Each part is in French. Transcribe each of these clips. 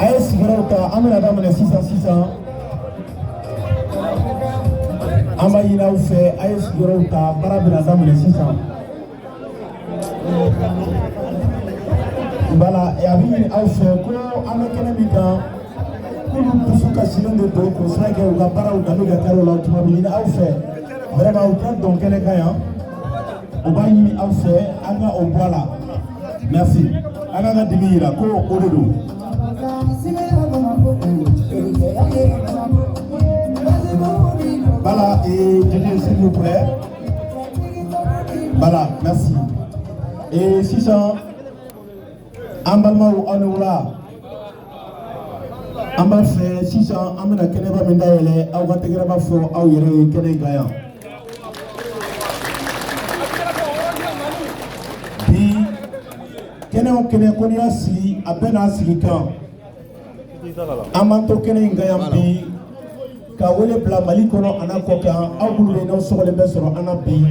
AS Gibraltar amena daminɛ sisan an b'a ɲini aw fɛ AS Gibraltar baara bɛna daminɛ sisan. Voilà, et a bɛ ɲini aw fɛ ko an bɛ kɛnɛ min kan k'olu dusu kasilen de don k'o sira kɛ u ka baaraw daminɛ ka kari o la tuma bɛ ɲini aw fɛ vraiment u ka dɔn kɛnɛ kan yan u b'a ɲini aw fɛ an ka o bɔ a la merci an ka ka dimi yira ko o de don. Voilà, et Didier, s'il vous plaît. Voilà, merci. Et 600, Ambalma ou Anoula. Amba fait 600, Amena Keneba Mendaele, Awategraba for Auyere, Kene Gaya. Puis, Kene Kene Konia si, Abena Silikan. Amanto Kene Gayambi. Ka wele bila Mali kɔnɔ ana kɔ kan aw bulu de n'aw sɔgɔlen bɛ sɔrɔ an na bi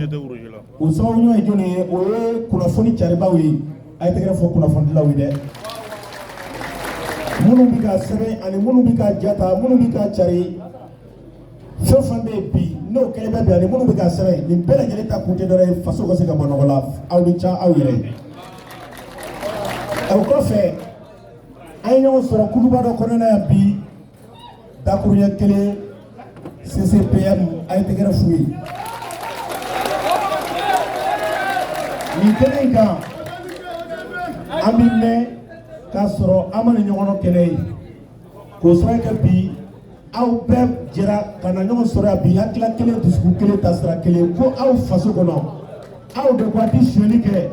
o sababu ɲɔgɔn ye jɔnni ye o ye kunnafoni caribaw ye a ye tɛgɛrɛ fɔ kunnafonidilaw ye dɛ minnu bɛ ka sɛbɛn ani minnu bɛ ka jata minnu bɛ ka cari fɛn o fɛn bɛ yen bi n'o kɛlen bɛ bi ani minnu bɛ ka sɛbɛn nin bɛɛ lajɛlen ta kun tɛ dɔ ye faso ka se ka bɔ nɔgɔ la aw ni ca aw yɛrɛ o kɔfɛ an ye ɲɔgɔn sɔrɔ kuluba dɔ kɔnɔna yan bi dakuruɲɛ kelen CCPM a ye tɛgɛrɛ f'u ye nin kɛnɛ in kan an bɛ mɛn k'a sɔrɔ an ma nin ɲɔgɔn kɛnɛ ye k'o sababu kɛ bi aw bɛɛ jɛra ka na ɲɔgɔn sɔrɔ yan bi hakilila kelen dusukun kelen taasira kelen ko aw faso kɔnɔ aw de ko a tɛ sonyɛli kɛ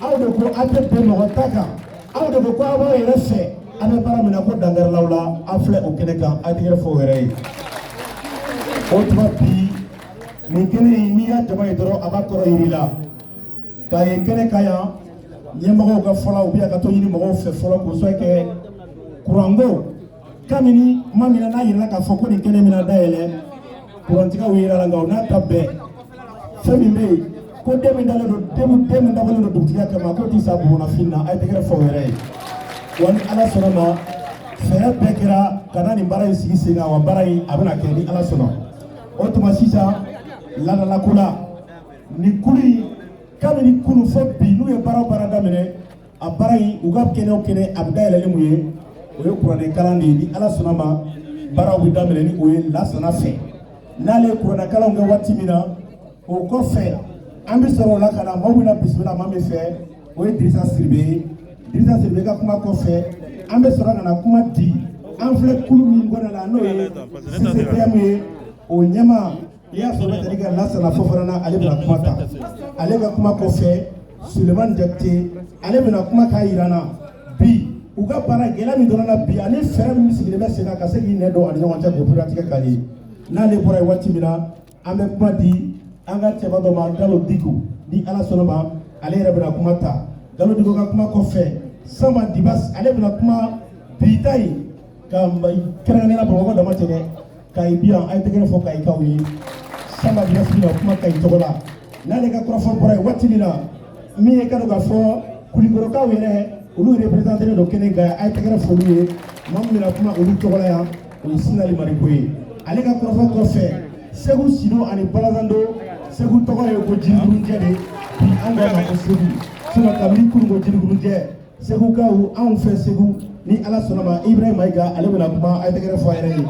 aw de ko a tɛ bɛn mɔgɔ ta kan aw de ko aw b'aw yɛrɛ fɛ an bɛ baara min na ko dangarilaw la an filɛ o kɛnɛ kan a ye tɛgɛrɛ fɔ o yɛrɛ ye. O tuma bi nin kɛnɛ in n'i y'a jama ye dɔrɔn a b'a kɔrɔ yir'i la k'a ye kɛnɛ ka yan ɲɛmɔgɔw ka fɔla ou bien ka to ɲini mɔgɔw fɛ fɔlɔ k'o sɔrɔ kɛ kuranko kabini kuma min na n'a yirala k'a fɔ ko nin kɛnɛ bɛna dayɛlɛ kurantigaw yira la nka o n'a ta bɛɛ fɛn min bɛ yen ko den min dabɔlen don dugutigiya kama k'o tɛ sa bugɔnafin na a ye tɛgɛrɛ fɔ o yɛrɛ ye wa ni Ala sɔnna ma fɛɛrɛ bɛɛ kɛra ka na nin baara in sigi sen kan wa baara in a bɛna kɛ ni Ala sɔnna. O tuma sisan ladalako la nin kulu in kabini kunu fɔ bi n'u ye baara o baara daminɛ a baara in u ka kɛnɛ o kɛnɛ a bɛ dayɛlɛ ni mun ye o ye kuranɛ kalan de ye ni Ala sɔnna ma baaraw bɛ daminɛ ni o ye lasana fɛ n'ale ye kuranɛ kalanw kɛ waati min na o kɔfɛ an bɛ sɔrɔ o la ka na maaw bɛna bisimila maa min fɛ o ye Dirisa Siribe ye Dirisa Siribe ka kuma kɔfɛ an bɛ sɔrɔ ka na kuma di an filɛ kulu min kɔnɔ la n'o ye CCPM ye o ɲɛma i y'a sɔrɔ tari ka Lasana Fofana ale bɛna kuma ta ale ka kuma kɔfɛ Sulemani Jakite ale bɛna kuma k'a yira na bi u ka baara gɛlɛya min dɔrɔn na bi ani fɛɛrɛ min sigilen bɛ sen kan ka se k'i nɛ don ani ɲɔgɔn cɛ k'o piratigɛ ka di n'ale bɔra yen waati min na an bɛ kuma di an ka cɛba dɔ ma Galo Diko ni Ala sɔnna ma ale yɛrɛ bɛna kuma ta Galo Diko ka kuma kɔfɛ Samba Dibas ale bɛna kuma bi ta yen ka kɛrɛnkɛrɛnnenya Bamakɔ dama tɛ dɛ Kayi bi yan a ye tɛgɛrɛ fɔ Kayikaw ye Samba Dibas bɛna kuma Kayi tɔgɔ la n'ale ka kɔrɔfɔ bɔra yen waati min na min ye ka dɔn k'a fɔ Kulikɔrɔkaw yɛrɛ olu représenté don kɛnɛ kan a ye tɛgɛrɛ fɔ olu ye maa min bɛna kuma olu tɔgɔ la yan o ye Sinali Mariko ye ale ka kɔrɔfɔ kɔfɛ Segu Sido ani Balazando Segu tɔgɔ ye ko Jirikurunjɛ de bi an ka ma ko Segu sinon kabini kunun ko Jirikurunjɛ Segukaw anw fɛ Segu ni Ala sɔnna ma Ibrahima Mayiga ale bɛna kuma a ye tɛgɛrɛ fɔ a yɛrɛ ye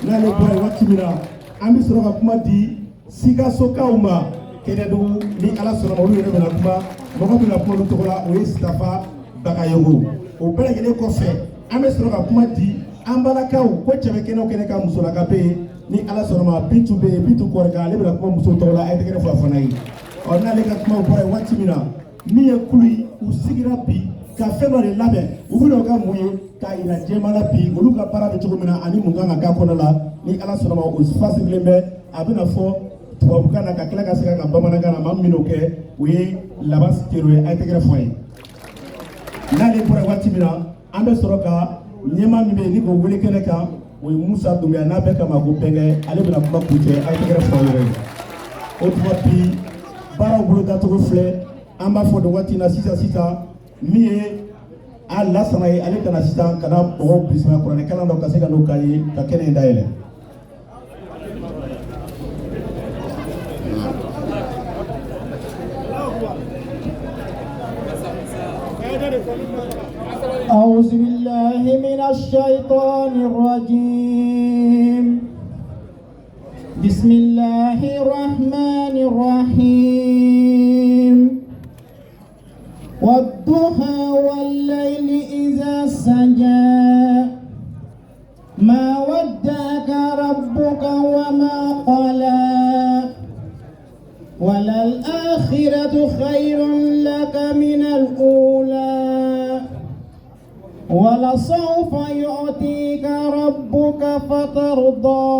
n'ale bɔra yen waati min na an bɛ sɔrɔ ka kuma di Sikasokaw ma Kɛnɛdugu ni Ala sɔnna ma olu yɛrɛ bɛna kuma mɔgɔ bɛna kuma olu tɔgɔ la o ye Sitafa Bagayogo o bɛɛ lajɛlen kɔfɛ an bɛ sɔrɔ ka kuma di an balakaw ko cɛ bɛ kɛnɛ o kɛnɛ kan musolaka bɛ yen ni Ala sɔnna ma Bintu bɛ yen Bintu Kɔrɔkɛ ale bɛna kuma muso tɔgɔ la a ye tɛgɛrɛ fɔ a fana ye ɔ n'ale ka kuma bɔra yen waati min na min ye kulu ye u sigira bi ka fɛn dɔ de labɛn u bɛna o ka mun ye k'a yira jɛma la bi olu ka baara bɛ cogo min na ani mun kan ka k'a kɔnɔ la ni Ala sɔnna ma o fasigilen bɛ a bɛna fɔ tubabukan na ka tila ka segin ka bamanankan na maa min n'o kɛ o ye Laban Tero ye a ye tɛgɛrɛ fɔ a ye n'ale bɔra waati min na an bɛ sɔrɔ ka ɲɛmaa min bɛ yen ni k'o wele kɛnɛ kan o ye Musa Dunbiya n'a bɛ kama ko Bɛnkɛ ale bɛna kuma kuncɛ a ye tɛgɛrɛ fɔ a yɛrɛ ye o tuma bi baaraw bolo dacogo filɛ an b'a fɔ nin waati in na sisan min ye a lasana ye ale kana sisan kana mɔgɔw bisimila kuranɛ kalan dɔ ka se ka n'o k'a ye ka kɛnɛ in dayɛlɛ. أعوذ بالله من الشيطان الرجيم بسم الله الرحمن الرحيم والضحى والليل إذا سجى ما ودعك ربك وما قلى وللآخرة خير لك من الأولى ولسوف يعطيك ربك فترضى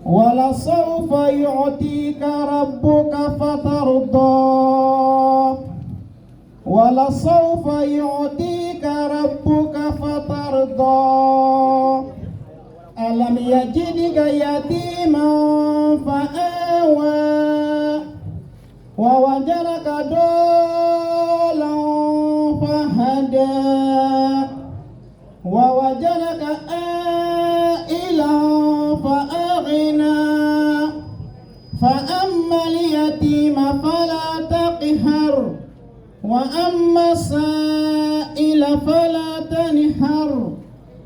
ولسوف يعطيك ربك فترضى ولسوف يعطيك ربك فترضى ألم يجدك يتيما فآوى ووجدك ضالا فهدى ووجدك عائلا فأغنى فأما اليتيم فلا تقهر وأما السائل فلا تنهر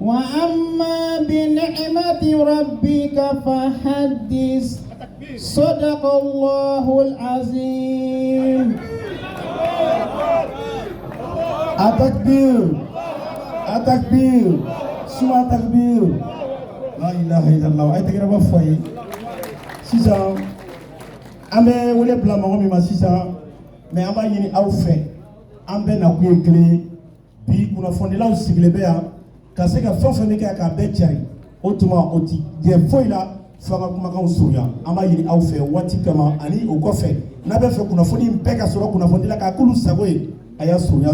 وأما بنعمة ربك فحدث صدق الله العظيم. Atakbir, atakbir, suma atakbir. La ilaha illallah. Ay tegera ba foyi. Sisan, ambe wole bla mɔgɔ min ma sisan, mais an b'a ɲini aw fɛ, an bɛ na kun ye kelen ye. Bi kunnafonilaw sigilen bɛ yan ka se ka fɛn o fɛn bɛ kɛ k'a bɛɛ cari. O tuma o ti jɛ foyi la fo an ka kumakanw surunya. An b'a ɲini aw fɛ waati kama ani o kɔfɛ n'a bɛ fɛ kunnafoni in bɛɛ ka sɔrɔ kunnafonidila k'a k'olu sago ye a y'a surunya.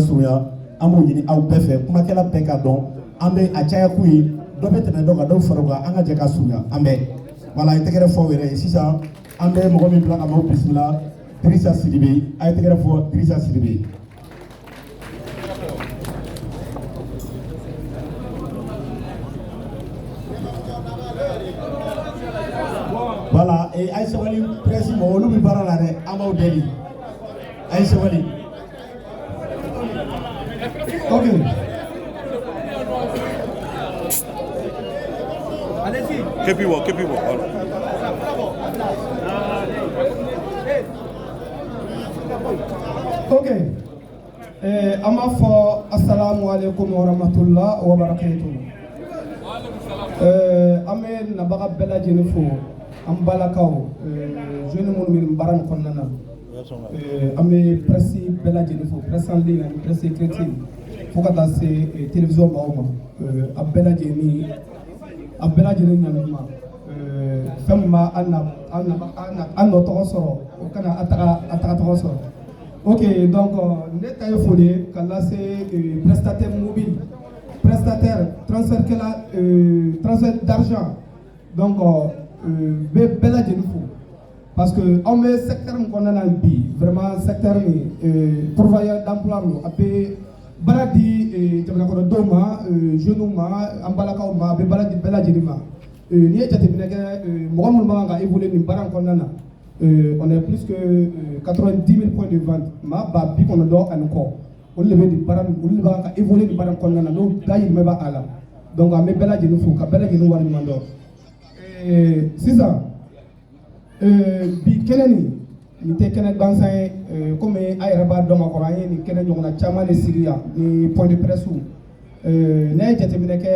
An b'o ɲini aw bɛɛ fɛ kumakɛla bɛɛ ka dɔn an bɛ a caya kun ye dɔ bɛ tɛmɛ dɔ kan dɔw fara o kan an ka jɛ ka surunya an bɛɛ wala a ye tɛgɛrɛ fɔ aw yɛrɛ ye sisan an bɛ mɔgɔ min bila ka maaw bisimila Dirisa Sidibe a ye tɛgɛrɛ fɔ Dirisa Sidibe. Voilà et a ye sabali presse mɔgɔ olu bɛ baara la dɛ an b'aw deli a ye sabali. Ok. Allez-y. Keep you walk. Ok. An b'a fɔ assalamu alaikum wa rahmatullah wa barakatuh. An bɛ nabaga bɛɛ lajɛlen fo an balakaw jeune minnu bɛ baara in kɔnɔna na. An bɛ presse bɛɛ lajɛlen fo presse en ligne ani presse écrite fo ka taa se télévision maaw ma a bɛɛ lajɛlen ɲanima fɛn min b'a an nɔ tɔgɔ sɔrɔ o kana a taga tɔgɔ sɔrɔ. Ok, donc ne ta ye foli ye ka lase prestataire mobile prestataire transfert d'argent donc bɛɛ lajɛlen fo. Parce que on met secteur qu'on a dans bi vraiment secteur pourvoyeur d'emploi a be baradi jamana kono doma jeune ma ambalaka ma be baradi bela jirima ni jate binaka mo mo nga évoluer ni baran kono na on est plus que 90 000 points de vente ma ba bi kono do an ko on le di baran on le ba ka évoluer ni baran kono na no dayi me ba ala donc a me bela jiru fu ka bela jiru war ni mando bi kelen ni tɛ kɛnɛ gansan ye komi a yɛrɛ b'a dɔn ka kɔrɔ an ye nin kɛnɛ ɲɔgɔnna caman de sigi yan ni point de presse n'a ye jateminɛ kɛ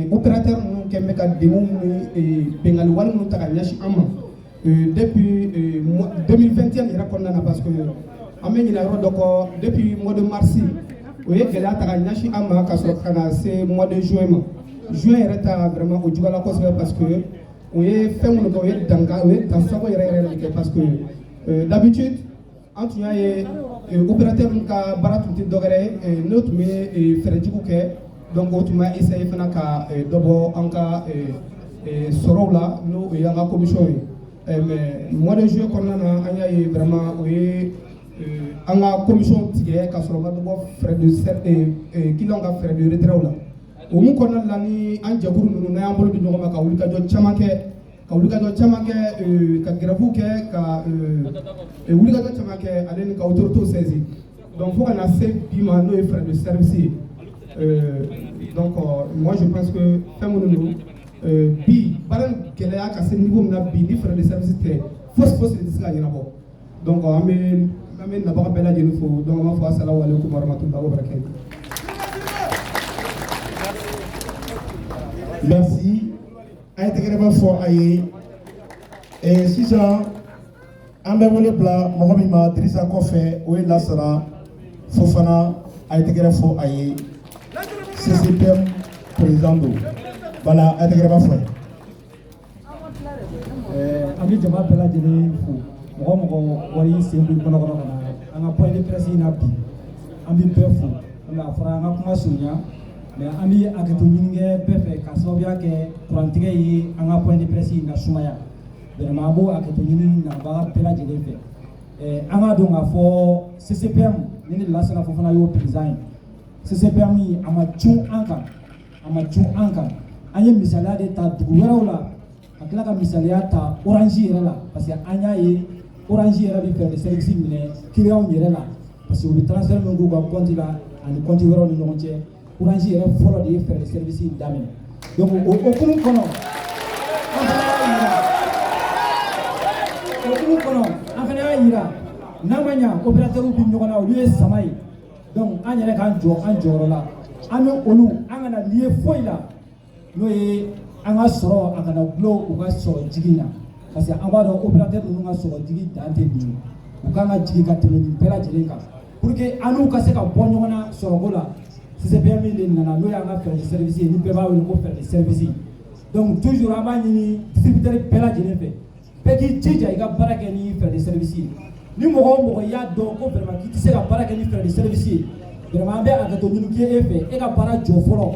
opérateur ninnu kɛ bɛ ka degun ni bengali wale minnu ta ka ɲɛsin an ma depuis 2021 yɛrɛ kɔnɔna na parce que an bɛ ɲinɛ yɔrɔ dɔ kɔ depuis mois de mars o ye gɛlɛya ta ka ɲɛsin an ma ka sɔrɔ ka na se mois de juin ma juin yɛrɛ ta vraiment o juguyala kosɛbɛ parce que o ye fɛn minnu kɛ o ye dansago yɛrɛ de kɛ parce que d'habitude an tun y'a ye opérateur ninnu ka baara tun tɛ dɔwɛrɛ ye n'o tun bɛ fɛɛrɛjugu kɛ donc o tun b'a essayer fana ka dɔ bɔ an ka sɔrɔw la n'o ye an ka commission ye mais mois de juillet kɔnɔna na an y'a ye vraiment o ye an ka commission tigɛ ka sɔrɔ ma dɔ bɔ frais de client ka frais de retrait la o mun kɔnɔna la ni an jɛkulu ninnu n'an y'an bolo di ɲɔgɔn ma ka wulikajɔ caman kɛ ka grève kɛ ka wulikajɔ caman kɛ ale ni ka autorités saisir donc fo ka na se bi ma n'o ye frais de service ye donc moi je pense que fɛn minnu don bi baara gɛlɛya ka se niveau min na bi ni frais de service tɛ fosi de tɛ se ka ɲɛnabɔ donc an bɛ nabaga bɛɛ lajɛlen fo donc an b'a fɔ asalamu aleykum warahmatullahi wabarakatuh. Merci. A ye tɛgɛrɛma fɔ a ye. Sisan an bɛ wele bila mɔgɔ min ma Dirisa kɔfɛ o ye Lasara Fofana a ye tɛgɛrɛ fɔ a ye. CCPM président don. Voilà a ye tɛgɛrɛma fɔ a ye. An bɛ jama bɛɛ lajɛlen fo mɔgɔ wari sen bɛ kɔnɔ ka na an ka point de presse in na bi an bɛ bɛɛ fo nka a fɔra an ka kuma surunya mais an bɛ hakɛto ɲini kɛ bɛɛ fɛ ka sababuya kɛ kurantigɛ ye an ka point de presse in na sumaya vraiment an b'o hakɛto ɲini nabaga bɛɛ lajɛlen fɛ an ka dɔn k'a fɔ CCPM ni Lasana Fofana y'o président ye CCPM a ma cun an kan an ye misaliya de ta dugu wɛrɛw la ka tila ka misaliya ta Orange yɛrɛ la parce que an y'a ye Orange yɛrɛ bɛ frais de service minɛ clients yɛrɛ la parce que u bɛ transfert min k'u ka compte la ani compte wɛrɛw ni ɲɔgɔn cɛ Orange yɛrɛ fɔlɔ de ye frais de service daminɛ donc o hukumu kɔnɔ an fana y'a yira n'a ma ɲa opérateurs bɛ ɲɔgɔn na olu ye sama ye donc an yɛrɛ k'an jɔ an jɔyɔrɔ la an bɛ olu an kana lié foyi la n'o ye an ka sɔrɔ a kana gulon u ka sɔrɔ jigi na parce que an b'a dɔn opérateur ninnu ka sɔrɔ jigi dan tɛ nin ye u kan ka jigi ka tɛmɛ nin bɛɛ lajɛlen kan pour que an n'u ka se ka bɔ ɲɔgɔn na sɔrɔko la CCPM de nana n'o y'an ka frais de service ye ni bɛɛ b'a wele ko frais de service donc toujours an b'a ɲini distributeur bɛɛ lajɛlen fɛ bɛɛ k'i jija i ka baara kɛ ni frais de service ye ni mɔgɔ o mɔgɔ y'a dɔn ko vraiment k'i tɛ se ka baara kɛ ni frais de service ye vraiment an bɛ hakɛto ɲini kɛ e fɛ e ka baara jɔ fɔlɔ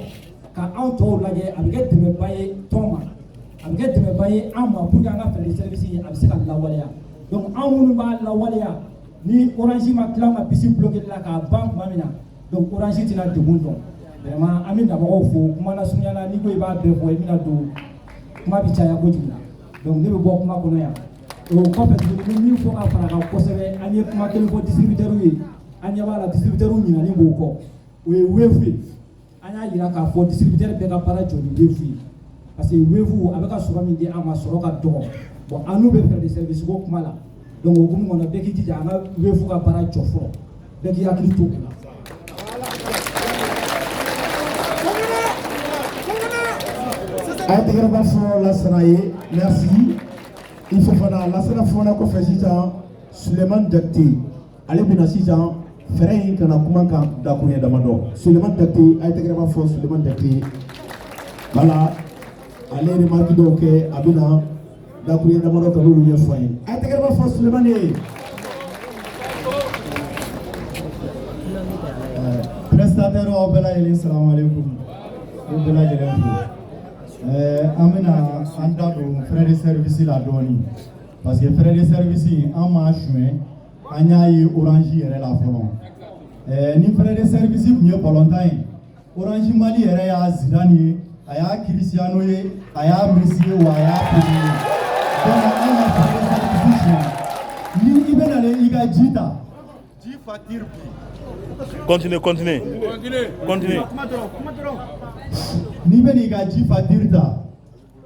ka anw tɔw lajɛ a bɛ kɛ dɛmɛba ye tɔn ma a bɛ kɛ dɛmɛba ye an ma pour que an ka frais de service a bɛ se ka lawaleya donc anw minnu b'a lawaleya ni Orange ma tila ka bisi bloqué la k'a ban tuma min na donc Orange tɛna degun dɔn vraiment an bɛ nabagaw fo kuma lasurunya la n'i ko i b'a bɛɛ fɔ i bɛna don kuma bɛ caya kojugu la donc ne bɛ bɔ kuma kɔnɔ yan o kɔfɛ tuguni ni min fɔ ka fara kan kosɛbɛ an ye kuma kelen fɔ distributeur ye an ɲɛ b'a la distributeur ɲinalen b'o kɔ o ye Wave ye an y'a yira k'a fɔ distributeur bɛɛ ka baara jɔ ni Wave ye parce que Wave a bɛ ka sɔrɔ min di an ma sɔrɔ ka dɔgɔ bon an n'u bɛ frais de service ko kuma la donc o hukumu kɔnɔ bɛɛ k'i jija an ka Wave ka baara jɔ fɔlɔ bɛɛ k'i hakili to o la. A ye tɛgɛrɛba fɔ Lasana ye merci il faut fana Lasana Fofana kɔfɛ sisan Sulemani Jakite ale bɛna sisan fɛɛrɛ in kana kuma kan dakuruɲɛ damadɔ Sulemani Jakite a ye tɛgɛrɛba fɔ Sulemani Jakite voilà ale remarque dɔw kɛ a bɛna dakuruɲɛ damadɔ ka n'olu ɲɛfɔ an ye a ye tɛgɛrɛba fɔ Sulemani ye. Prestataire aw bɛɛ lajɛlen salamu aleykum aw bɛɛ lajɛlen fo an bɛna an da don frais de service la dɔɔni parce que frais de service an m'a suɲɛ an y'a ye Orange yɛrɛ la fɔlɔ ni frais de service tun ye balontan ye Orange Mali yɛrɛ y'a Zidane ye a y'a Cristiano ye a y'a Messi ye wa a y'a Pelé ye donc an ka frais de service suɲɛ ni i bɛna i ka ji ta ji facture Continuez. N'i bɛ n'i ka ji facture ta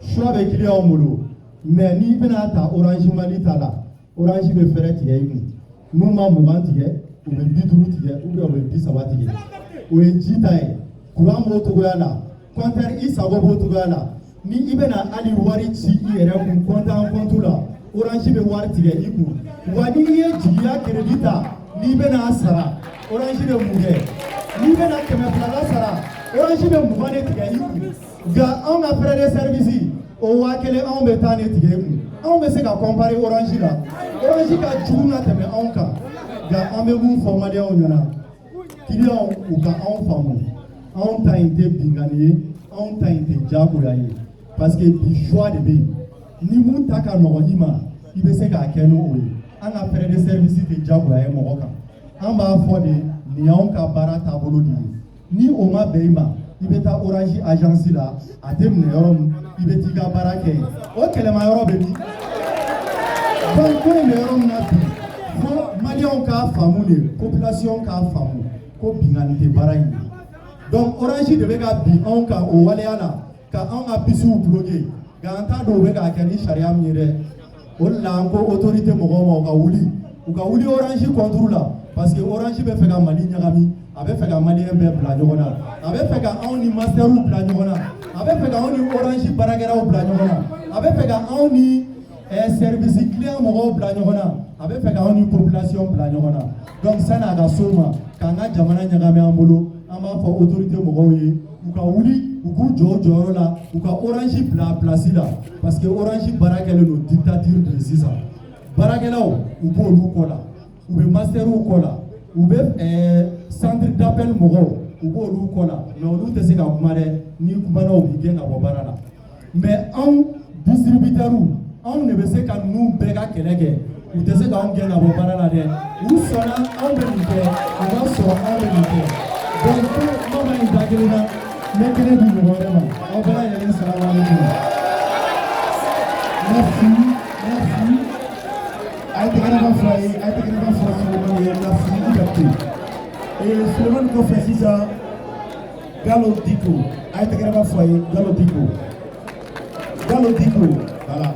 choix bɛ client bolo mais n'i bɛna ta Orange Mali ta la Orange bɛ fɛɛrɛ tigɛ i kun n'u ma 20 tigɛ u bɛ 50 tigɛ ou bien u bɛ 30 tigɛ o ye ji ta ye courant b'o cogoya la compteur i sago b'o cogoya la ni i bɛna hali wari ci i yɛrɛ kun compte en compte la Orange bɛ wari tigɛ i kun wa ni i ye jigiya crédit ta n'i bɛna sara Orange bɛ mun kɛ n'i bɛna 200 sara Orange bɛ 20 de tigɛ i kun nka anw ka frais de service o 1000 anw bɛ taa ne tigɛ i kun anw bɛ se ka comparer Orange la Orange ka jugu na tɛmɛ anw kan nka an bɛ mun fɔ maliyɛnw ɲɛna clients u ka anw faamu anw ta in tɛ binkani ye anw ta in tɛ diyagoya ye parce que bi choix de bɛ yen ni mun ta ka nɔgɔn i ma i bɛ se k'a kɛ n'o ye an ka frais de service tɛ diyagoya ye mɔgɔ kan an b'a fɔ de nin y'anw ka baara taabolo de ye ni o ma bɛn i ma i bɛ taa orange agence la a tɛ minɛ yɔrɔ min i bɛ t'i ka baara kɛ yen o kɛlɛma yɔrɔ bɛ min donc ko in bɛ yɔrɔ min na bi fo maliyɛnw k'a faamu de population k'a faamu ko binkani tɛ baara in ye donc orange de bɛ ka bin anw kan o waleya la ka anw ka bisiw bloqué nka an t'a dɔn u bɛ k'a kɛ ni sariya min ye dɛ o de la an ko autorité mɔgɔw ma u ka wuli orange contre la parce que orange bɛ fɛ ka mali ɲagami a bɛ fɛ ka maliyɛn bɛɛ bila ɲɔgɔn na a bɛ fɛ ka anw ni masterw bila ɲɔgɔn na a bɛ fɛ ka anw ni orange baarakɛlaw bila ɲɔgɔn na a bɛ fɛ ka anw ni service client mɔgɔw bila ɲɔgɔn na a bɛ fɛ ka anw ni population bila ɲɔgɔn na donc sanni a ka s'o ma k'an ka jamana ɲagami an bolo an b'a fɔ autorité mɔgɔw ye u ka wuli u k'u jɔ o jɔyɔrɔ la u ka orange bila a place la parce que orange baara kɛlen don dictature de sisan baarakɛlaw u b'olu kɔ la u bɛ masterw kɔ la u bɛ centre d'appel mɔgɔw u b'olu kɔ la mais olu tɛ se ka kuma dɛ ni kumana u bɛ gɛn ka bɔ baara la mais anw distributeurs anw de bɛ se ka ninnu bɛɛ ka kɛlɛ kɛ u tɛ se k'anw gɛn ka bɔ baara la dɛ u sɔnna anw bɛ nin kɛ u b'a sɔrɔ anw bɛ nin kɛ donc ko kuma ma nin da kelen na n bɛ kelen di mɔgɔ wɛrɛ ma aw bɛɛ lajɛlen salamaleykum merci merci a ye tɛgɛrɛ ka fila ye a ye tɛgɛrɛ ka fila Sulemani ye merci liberté Sulemani kɔfɛ sisan Gallo Dicko a ye tɛgɛrɛ ka fila ye Gallo Dicko voilà.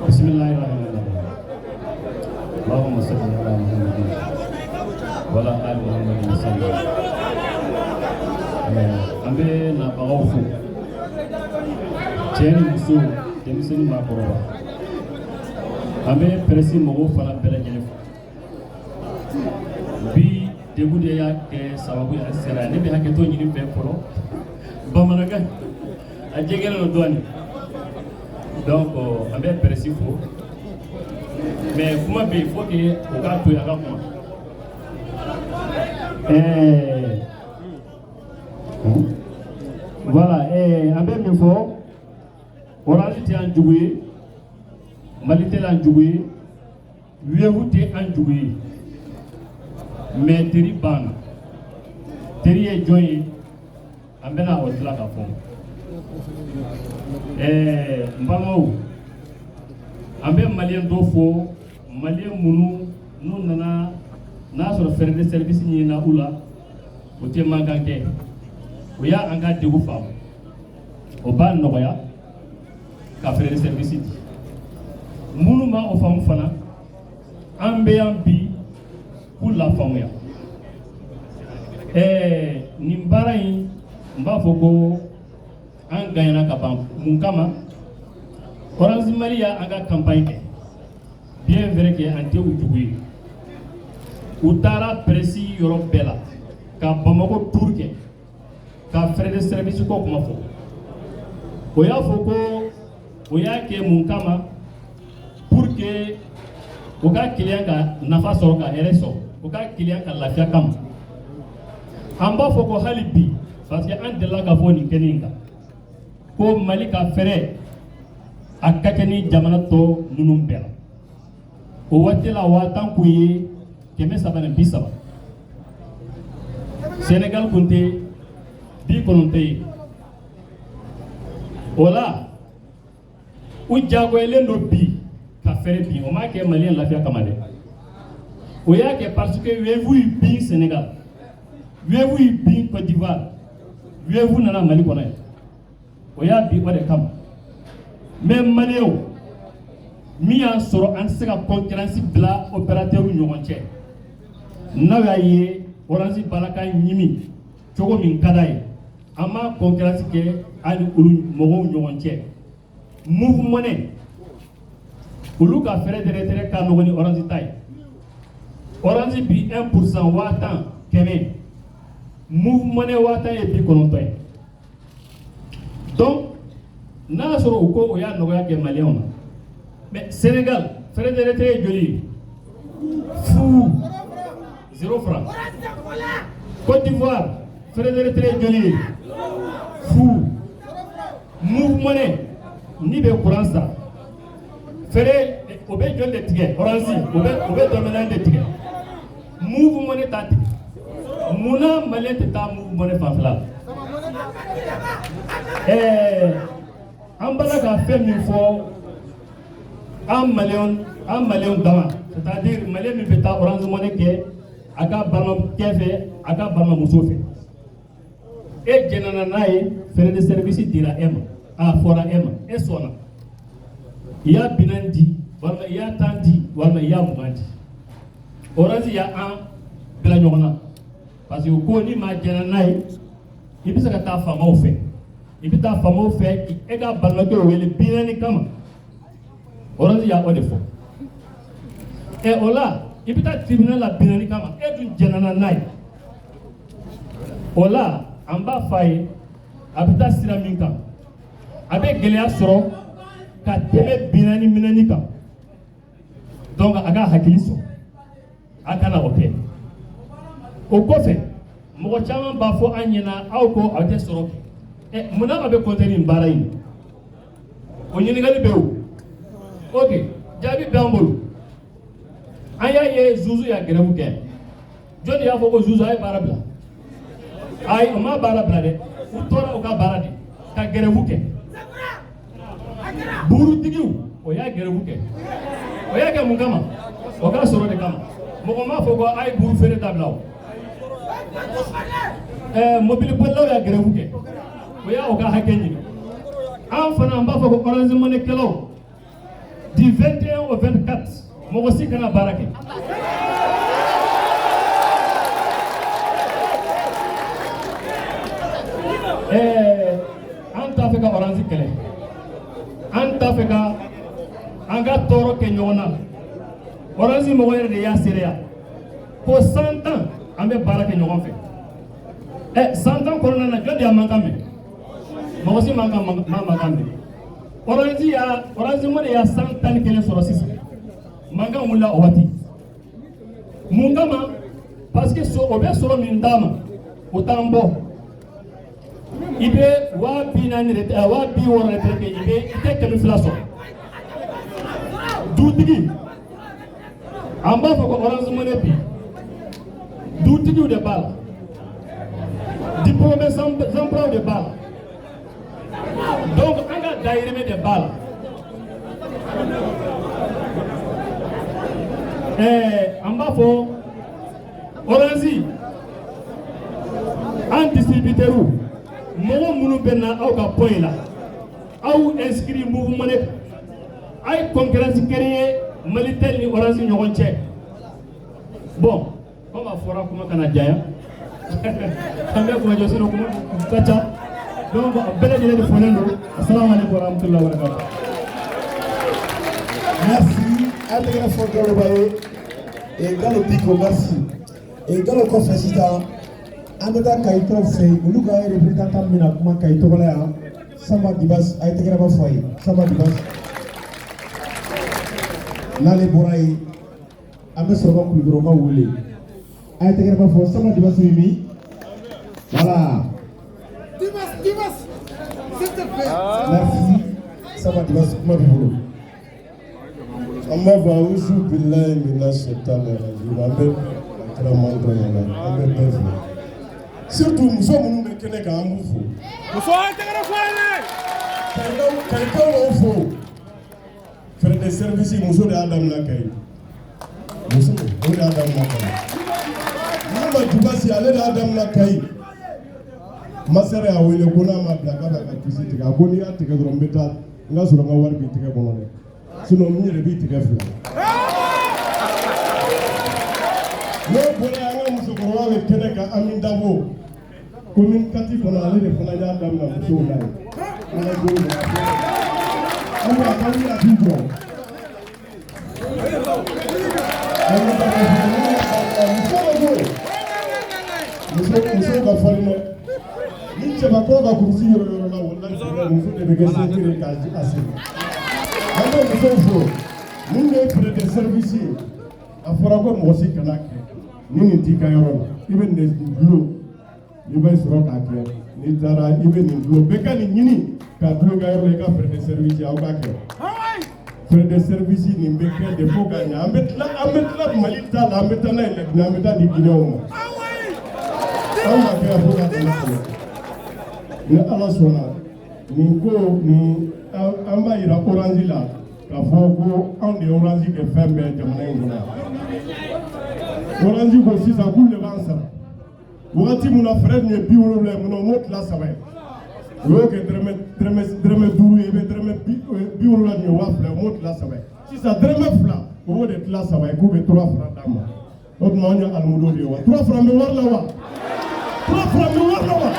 Bismillahirrahmanirrahim. Allahumma salli ala Muhammadin wa ala ali Muhammadin sallallahu an bɛ nabagaw fo cɛ ni muso denmisɛnnin maakɔrɔba an bɛ presse mɔgɔw fana bɛɛ lajɛlen fo bi degun de y'a kɛ sababu ye a sera ne bɛ hakɛto ɲini bɛɛ kɔrɔ bamanankan a jɛgɛlen don dɔɔnin donc an bɛ presse fo mais kuma bɛ yen faut que o k'a to yen a ka kuma voilà an bɛ min fɔ orange tɛ an jugu ye mali tɛ an jugu ye weewu tɛ an jugu ye mais teri banna teri ye jɔn ye an bɛna o tila ka fɔ n balimaw an bɛ maliyɛn dɔ fɔ maliyɛn minnu n'u nana n'a sɔrɔ frais de service ɲinina u la o tɛ mankan kɛ o y'a an ka degun faamu o b'a nɔgɔya ka frais de service di minnu ma o faamu fana an bɛ yan bi k'u lafaamuya nin baara in n b'a fɔ ko an gagnera ka ban mun kama Orange Mali y'a an ka campagne kɛ bien vrai que an tɛ u jugu ye u taara presse yɔrɔ bɛɛ la ka Bamako tour kɛ ka frais de service ko kuma fɔ o y'a fɔ ko o y'a kɛ mun kama pour que o ka client ka nafa sɔrɔ ka hɛrɛ sɔrɔ o ka client ka lafiya kama an b'a fɔ ko hali bi parce que an delila ka fɔ nin kɛnɛ in kan ko Mali ka fɛɛrɛ a ka kɛ ni jamana tɔ ninnu bɛɛ la o waati la 1000 kun ye 330 Sénégal kun tɛ 90 ye o la u jagoyalen don bi ka fɛɛrɛ bin o m'a kɛ Maliyɛn lafiya kama dɛ o y'a kɛ parce que weewu yi bin Sénégal weewu yi bin Côte d'Ivoire weewu nana Mali kɔnɔ yan o y'a bi o de kama mais Maliyɛnw min y'a sɔrɔ an tɛ se ka concurrence bila opérateur ɲɔgɔn cɛ n'aw y'a ye Orange baara ka ɲimi cogo min ka d'a ye an ma concurrence kɛ ani olu mɔgɔw ɲɔgɔn cɛ Move Money olu ka frais de retrait ka nɔgɔ ni Orange ta ye Orange bi 1% 1000 kɛmɛ Move Money 1000 ye 90 ye donc n'a sɔrɔ u ko o y'a nɔgɔya kɛ Maliyɛnw ma mais Sénégal frais de retrait ye joli ye fu 0 franc Côte d'Ivoire frais de retrait ye joli ye Move money ni be courant sa fere o be jol de tige orange o be dominant de tige move money ta tige muna malen ta move money fa fla ambala ka fe min fo am malion dama c'est-à-dire malien min be ta orange money ke aga balma kefe aga balma musofe e jenana nayi fere de service dira ema a fora ema e sona ya binandi wala ya tandi wala ya mugandi orange ya an bila nyona parce que ko ni ma jenana nayi ibisa ka ta fama o fe ibita fama o fe e ga balma ke wele binani kama orange ya o defo e ola ibita tribunal la binani kama e dun jenana nayi ola amba faye abita sira min kan abe gɛlɛya sɔrɔ ka tɛmɛ binani minani kan donc a ka hakili sɔrɔ a kana o kɛ o kɔfɛ mɔgɔ caman b'a fɔ an ɲɛna aw ko aw tɛ sɔrɔ kɛ munna a bɛ compter nin baara in o ɲininkali bɛ o ok jaabi bɛ an bolo an y'a ye zuzu y'a grève kɛ jɔn de y'a fɔ ko zuzu a ye baara bila ayi o ma baara bila dɛ u tora u ka baara de ka grève kɛ burutigiw o y'a grève kɛ o y'a kɛ mun kama o ka sɔrɔ de kama mɔgɔ m'a fɔ ko a ye buru feere dabila o mobili bolilaw y'a grève kɛ o y'a o ka hakɛ ɲini an fana an b'a fɔ ko orange money kɛlaw du 21 au 24 mɔgɔ si kana baara kɛ an t'a fɛ ka orange kɛlɛ an t'a fɛ ka an ka tɔɔrɔ kɛ ɲɔgɔn na orange mɔgɔ yɛrɛ de y'a seereya ko 100 ans an bɛ baara kɛ ɲɔgɔn fɛ 100 ans kɔnɔna na jɔn de y'a mankan mɛn mɔgɔ si ma mankan mɛn orange money y'a 111 sɔrɔ sisan mankan wulila o waati mun kama parce que o bɛ sɔrɔ min d'a ma o t'an bɔ i bɛ 40,000 de 60 de kɛ i tɛ 200 sɔrɔ dutigi an b'a fɔ ko orange money bi dutigiw de b'a la diplômés emplois de b'a la donc an ka dayirimɛ de b'a la an b'a fɔ orange an distributeur mɔgɔ minnu bɛ na aw ka point la aw inscrit move money a ye concurrence créer Malitel ni orange ɲɔgɔn cɛ bon comme a fɔra kuma kana jaya an bɛ kuma jɔ sinon kuma ka ca donc bɛɛ lajɛlen de fɔlen don assalamu alaikum warahmatullahi wabarakatuh. Merci. An tɛgɛ fɔ Galloba ye Gallo Diko merci Gallo kɔfɛ sisan an bɛ taa Kayitaw fɛ yen olu ka représentant min na kuma Kayitɔgɔ la yan Samba Dibas a ye tɛgɛrɛma fɔ a ye Samba Dibas n'ale bɔra yen an bɛ sɔrɔ ka Kulukɔrɔkaw wele a ye tɛgɛrɛma fɔ Samba Dibas bɛ min voilà Dibas s'il te plaît. merci Samba Dibas kuma b'i bolo. An b'a fɔ awuzu bilayi mina setani rajim an bɛ kiraman dɔn ɲɔgɔn na an bɛ bɛɛ fo surtout muso minnu bɛ kɛnɛ kan an b'u fo. Muso an tɛgɛrɛ fɔ a ye. Kayitaw b'o fo frais de service muso de y'a daminɛ Kayi muso o de y'a daminɛ Kayi Mama Dibasi ale de y'a daminɛ Kayi masara y'a wele ko n'a ma bila k'a bɛ ka kisi tigɛ a ko n'i y'a tigɛ dɔrɔn n bɛ taa n ka sɔrɔ n ka wari b'i tigɛ kɔnɔ dɛ. Sinon n yɛrɛ b'i tigɛ fila n'o bɔra an ka musokɔrɔba bɛ kɛnɛ kan Ami Dabo commune 4 kɔnɔ ale de fana y'a daminɛ musow la ye an ka bolo la an bɛ a ka wuli a b'i jɔ musow ka fɔli dɛ ni cɛbakɔrɔ ka kurusi yɔrɔ la walahi muso de bɛ kɛ secret k'a di a se an bɛ musow fo minnu ye frais de service ye a fɔra ko mɔgɔ si kana kɛ ni nin t'i ka yɔrɔ la i bɛ nin de dulon i bɛ sɔrɔ k'a kɛ n'i taara i bɛ nin dulon bɛɛ ka nin ɲini k'a dulon i ka yɔrɔ la i ka frais de service aw k'a kɛ frais de service nin bɛ kɛ de fo k'a ɲɛ an bɛ tila Mali ta la an bɛ taa n'a ye Laginɛ an bɛ taa di Guinéenw ma anw ma kɛ fo ka tɛmɛ fɔlɔ ni Ala sɔnna nin ko nin an b'a yira Orange la k'a fɔ ko anw de ye Orange kɛ fɛn bɛɛ jamana in kɔnɔ Orange ko sisan k'u de b'an sara wagati min na frais nin ye 70 ye mun na o m'o tila 3 ye o y'o kɛ dɛrɛmɛ 5 ye i bɛ dɛrɛmɛ 70 nin ye 2000 o m'o tila 3 ye sisan dɛrɛmɛ 2 o b'o de tila 3 ye k'u bɛ 3 francs d'a ma o tuma anw ye alimudo de ye wa 3 francs bɛ wari la wa 3 francs bɛ wari la wa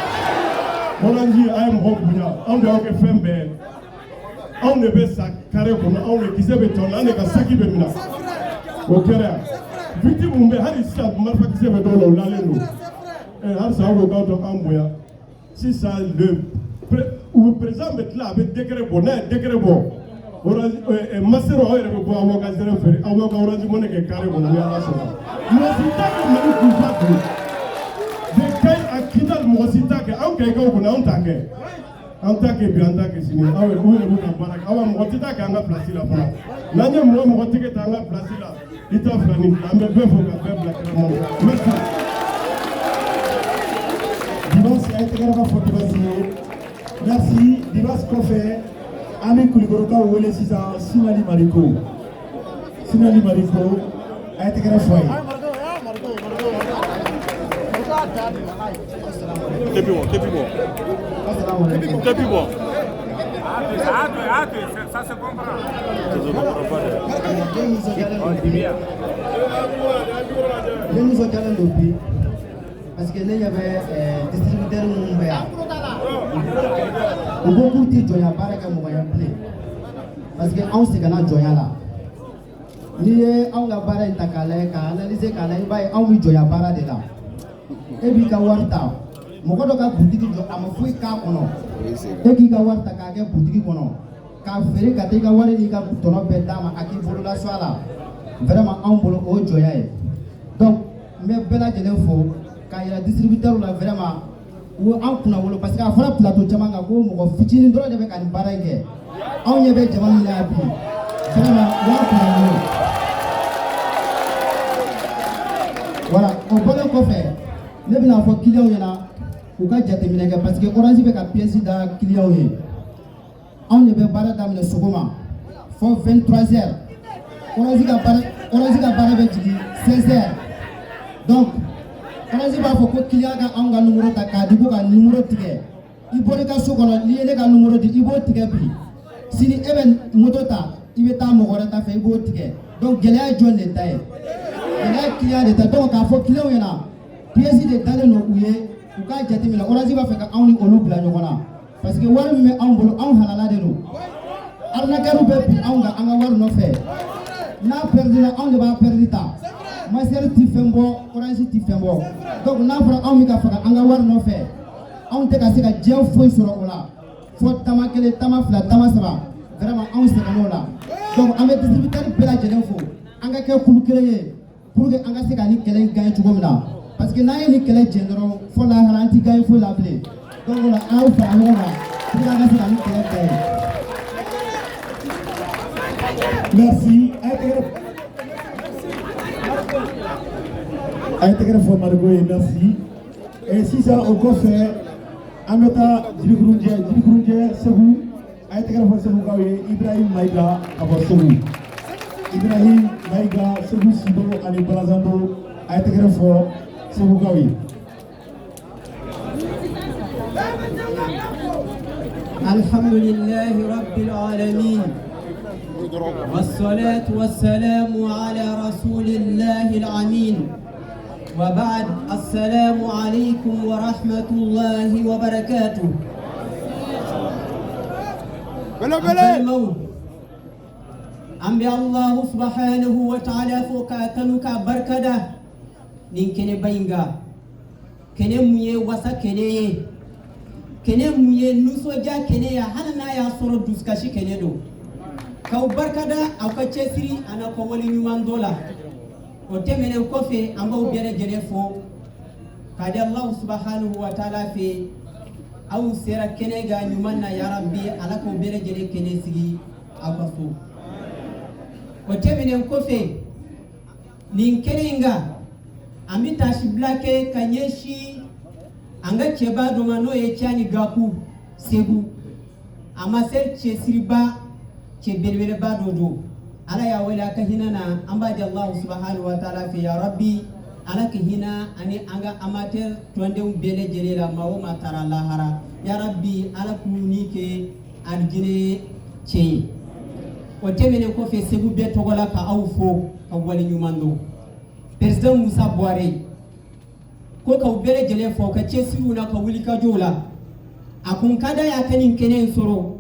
Orange a ye mɔgɔ bonya anw de y'aw kɛ fɛn bɛɛ ye anw de bɛ sa carré kɔnɔ anw de kisɛ bɛ tɔn anw de ka saki bɛ minɛ o kɛra yan victime mun bɛ hali sisan marifa kisɛ bɛ dɔw la o lalen don halisa aw ko k'aw tɔ k'an bonya sisan le président bɛ tila a bɛ décret bɔ n'a ye décret bɔ masero aw yɛrɛ bɛ bɔ aw ka zɛrɛ feere aw b'aw ka Orange Money kɛ carré kɔnɔ ni Ala sɔnna mɔgɔ si t'a kɛ Mali kunfa kun de kayi a Kidal mɔgɔ si t'a kɛ anw kayikaw kɔni anw t'a kɛ an t'a kɛ bi an t'a kɛ sini aw yɛrɛ b'u ka baara kɛ aw mɔgɔ tɛ t'a kɛ an ka place la fana n'an ye mɔgɔ tɛgɛ ta an ka place la i t'a fila ni an bɛ bɛɛ fɔ ka bɛɛ bila kɛnɛ ma merci. Dimanche a ye tɛgɛrɛ ka fɔ Dimanche ye merci Dimanche kɔfɛ an bɛ Kulikorokaw wele sisan Sinali Mariko a ye tɛgɛrɛ fɔ a ye. Depuis bon. Ça se comprend. Ne nisɔndiyalen don bi parce que ne ɲɛ bɛ distributeur minnu bɛ yan u ko k'u tɛ jɔnya baara kɛ mɔgɔ ye bilen parce que anw sɛgɛnna jɔnya la n'i ye anw ka baara in ta k'a lajɛ k'a analyser k'a lajɛ i b'a ye anw bɛ jɔnya baara de la e b'i ka wari ta mɔgɔ dɔ ka butigi jɔ a ma foyi k'a kɔnɔ e k'i ka wari ta k'a kɛ butigi kɔnɔ k'a feere ka taa i ka wari n'i ka tɔnɔ bɛɛ d'a ma a k'i bolola so a la vraiment anw bolo o ye jɔnya ye donc n bɛ bɛɛ lajɛlen fo k'a yira distributeur la vraiment u an kunna wolo parce que a fɔra plateau caman kan ko mɔgɔ fitinin dɔrɔn de bɛ ka nin baara in kɛ anw ɲɛ bɛ jama min na yan bi vraiment u y'an kunna wolo voilà o bɔlen kɔfɛ ne bɛna fɔ clients ɲɛna u ka jateminɛ kɛ parce que Orange bɛ ka pièce da clients ye anw de bɛ baara daminɛ sɔgɔma fɔ 23h Orange ka baara bɛ jigin 16h donc Orange b'a fɔ ko client ka anw ka numéro ta k'a di ko ka numéro tigɛ i bɔra i ka so kɔnɔ n'i ye ne ka numéro di i b'o tigɛ bi sini e bɛ moto ta i bɛ taa mɔgɔ wɛrɛ ta fɛ i b'o tigɛ donc gɛlɛya ye jɔn de ta ye gɛlɛya ye client de ta donc k'a fɔ client ɲɛna pièce de dalen don u ye u k'a jateminɛ Orange b'a fɛ ka anw ni olu bila ɲɔgɔn na parce que wari min bɛ anw bolo anw halala de don arnaqueur bɛ bin anw kan an ka wari nɔfɛ n'a perdra anw de b'a perdu ta Maseri ti fɛn bɔ Orange ti fɛn bɔ donc n'a fɔra anw bɛ ka faga an ka wari nɔfɛ anw tɛ ka se ka diɲɛ foyi sɔrɔ o la fɔ tama 1 tama 2 tama 3 vraiment anw sɛgɛnn'o la donc an bɛ distributeur bɛɛ lajɛlen fo an ka kɛ kulu kelen ye pour que an ka se ka ni kɛlɛ in gagner cogo min na parce que n'an ye ni kɛlɛ jɛn dɔrɔn fɔ lahara an ti gagner foyi la bilen donc o la an y'aw fara ɲɔgɔn kan pour que an ka se ka ni kɛlɛ gagner. Merci. A ye tɛgɛrɛ fɔ Mariko ye merci sisan o kɔfɛ an bɛ taa Jirikurunjɛ Segu a ye tɛgɛrɛ fɔ Segukaw ye Ibrahim Mayiga ka bɔ Segu Ibrahim Mayiga Segu Sido ani Balazando a ye tɛgɛrɛ fɔ Segukaw ye. Alhamdulillahi Rabbil Alamin والصلاة والسلام على رسول الله الأمين وبعد السلام عليكم ورحمة الله وبركاته. أمبي الله سبحانه وتعالى فوكاتنك بركة نكني بينغا كني ميه وسا كني ميه نسوجا كني هلنا يا صور دوسكاشي كني دو kaw barkada aw ka cesiri ana ko wali nyuman dola o temene ko fe amba u bere jere fo kadi Allah subhanahu wa ta'ala fe aw sera kene ga nyuman na ya rabbi ala ko bere jele kene sigi akafu ko temenen ko fe nin kene nga amita shi blake kanyeshi anga cheba do mano e chani gaku segu amaser che siriba che belbele ba do ala ya wala ka hinana ambaji Allah subhanahu wa ta'ala fi ya rabbi ala ka hina ani anga amater tonde bele jelela mawo matara lahara ya rabbi ala kuni ke arjine che o temene ko fe segu be togola ka awfo ka wali nyumando president Musa Buhari ko ka bele jele fo ka che siruna ka wuli ka jola akun kada ya kanin kenen soro